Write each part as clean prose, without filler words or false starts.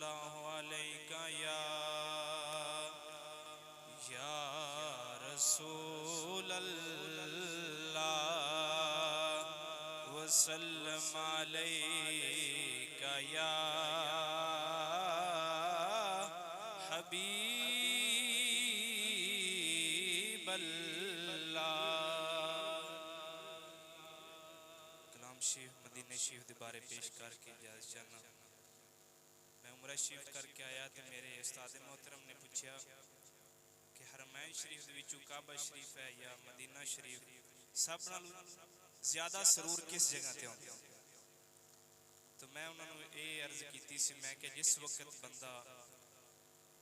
सल्लल्लाहु अलैका या रसूल अल्लाह वसल्लम अलैका या हबीब अल्लाह। कलाम शरीफ मदीने शरीफ के बारे पेश करके इजाज़त चाहना। मैं उमरा शरीफ करके आया तो मेरे उस्ताद मोहतरम ने पूछा कि हरमैन शरीफ दे विचों काबा शरीफ है या मदीना शरीफ, सब नालों ज़्यादा सरूर किस जगह ते होंदा? तो मैं उन्होंने ये अर्ज की सी, मैं कि जिस वक्त बंदा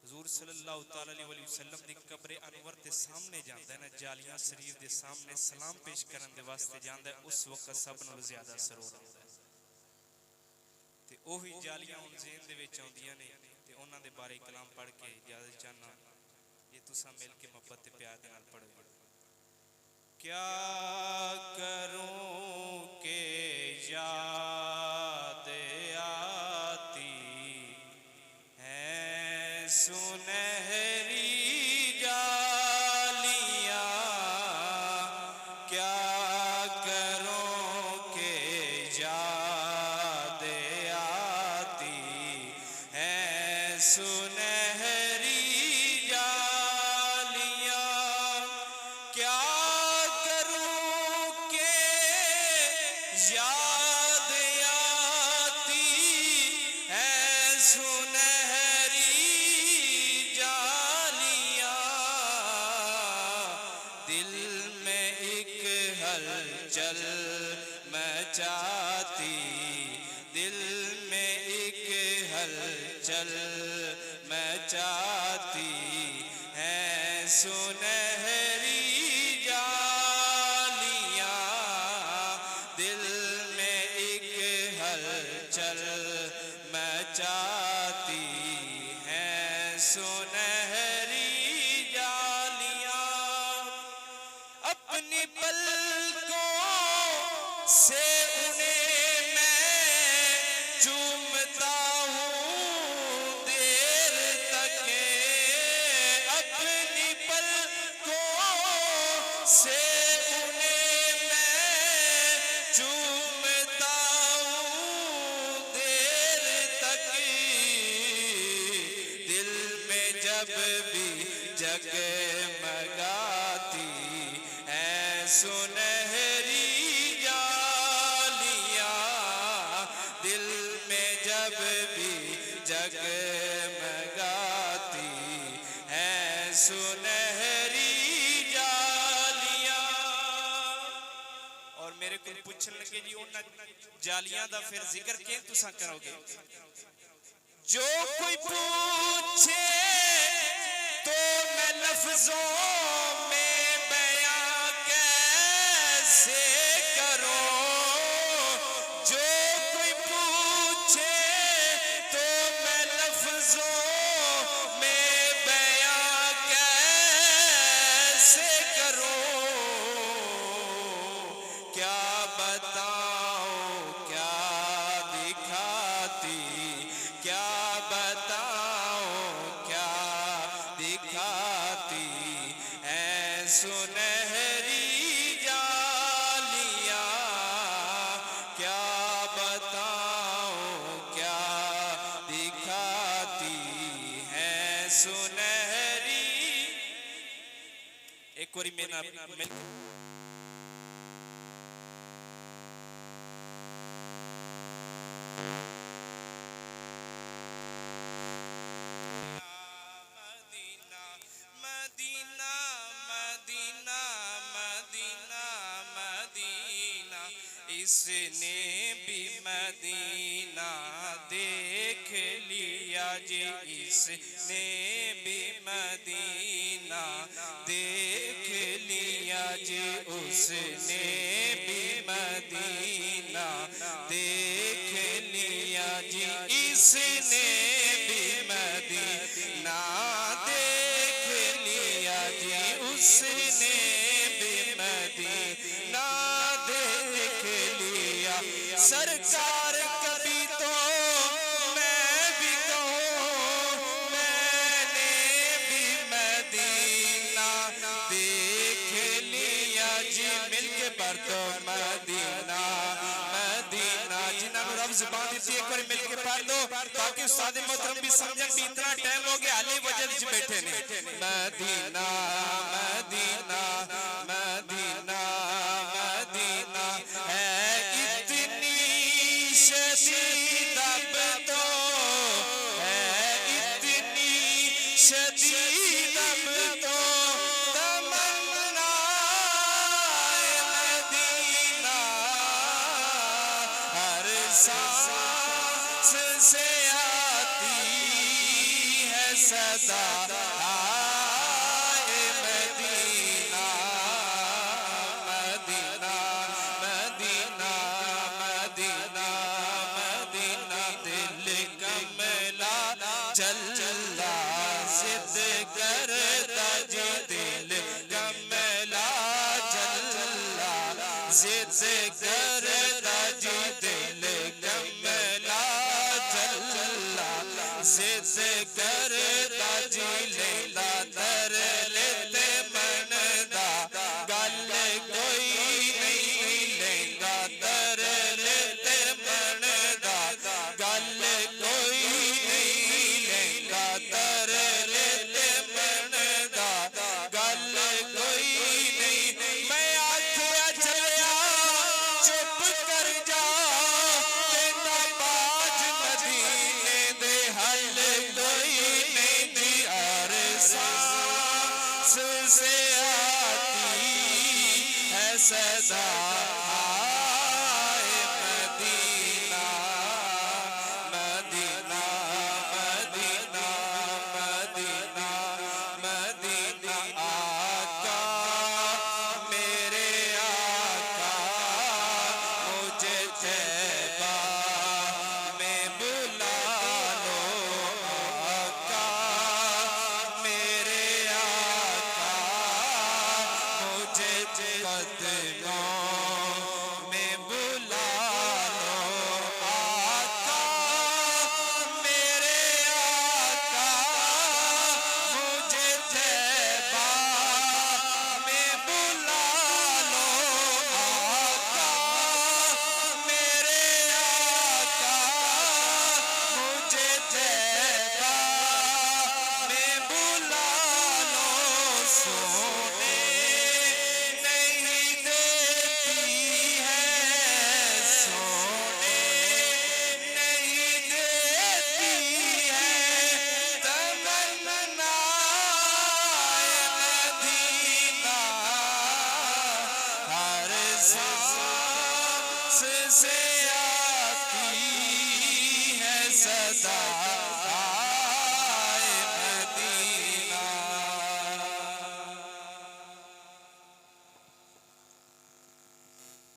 हुजूर सल्लल्लाहु अलैहि वसल्लम दी कब्र अनवर के सामने जाता है ना, जालियां शरीफ के सामने सलाम पेश करने के वास्ते जाता है, उस वक्त सब नालों ज़्यादा सरूर आता है। ते ओही जालियां हुण ज़हन दे विच आउंदियां ने ते उन्हां दे बारे कलाम पढ़ के इजाज़त चाहना। ये तुसां मिल के मोहब्बत ते प्यार दे नाल पढ़ो। क्या करूं के याद आती है सुनहरी जालियां, क्या करूं के याद आती है सुनहरी जालियां, क्या याद आती है सुनहरी जालियां, दिल में एक हलचल मचाती, दिल में एक हलचल मचाती है सुनहरी जालियां, दिल में एक हलचल मचाती है सुनहरी जालियां, अपनी पलकों से उन्हें मैं चूमता हूँ देर तक, अपनी पलकों से उन्हें मैं चूमता हूँ देर तक, दिल में जब भी जगमगाती है सुनहरी जालियां, दिल में जब भी जगमगाती है सुनहरी जालियां। और मेरे को पूछन लगे जी उन्हां जालियां दा फिर जिक्र किवें तुसां करोगे? जो कोई पूछे तो मैं लफ्जों में बयां कैसे करूं, जो कोई पूछे तो मैं लफ्जों में बयां कैसे करूं, क्या बताऊं क्या दिखाती, क्या बताऊं क्या दिखाती है सुनहरी जालियां, क्या बताऊं क्या दिखाती है सुनहरी। एक बारी मेरा मदीना मदीना मदीना मदीना, इसने भी मदीना देख लिया जी, इसने भी मदीना देख लिया जी, उसने भी मदीना देख लिया जी, इसने भी मदीना देख लिया जी, उसने भी मदीना देख लिया। सरकार कभी तो मैं भी कहूँ क्योंकि उस्ताद मोहतरम भी समझन भी इतना टाइम हो गया हाले वजह च बैठे ने मदीना मदीना मदीना मदीना है इतनी शदीद अब तो है इतनी शदीद अब तो तमन्ना मदीना हर सांस से आती है सदा आए मदीना मदीना मदीना मदीना मदीना दिल कमला जल्ला जिद करता जी दिल कमला जल्ला जिद करता जी दिल कमला जल्ला जिद करता जी लैला दर लेते मन दा गल कोई नहीं लैला दर लेते मन दा गल कोई नहीं लैला दर लेते मन दा गल कोई नहीं मैं आखिया चलिया चुप कर जा तेरा बाज मदीने दे हल कोई नहीं दी हर सांस से आती है सदा आए मदीना मदीना मदीना मदीना मदीना आका मेरे आका मुझे तैबा में बुला लो आका मेरे आका मुझे कदमों में बुला लो आका मेरे आका मुझे तैबा में बुला लो आका मेरे आका मुझे तैबा में बुला लो सोने नहीं देती है सोने नहीं देती है तमन्ना मदीना हर सांस से आती है सदा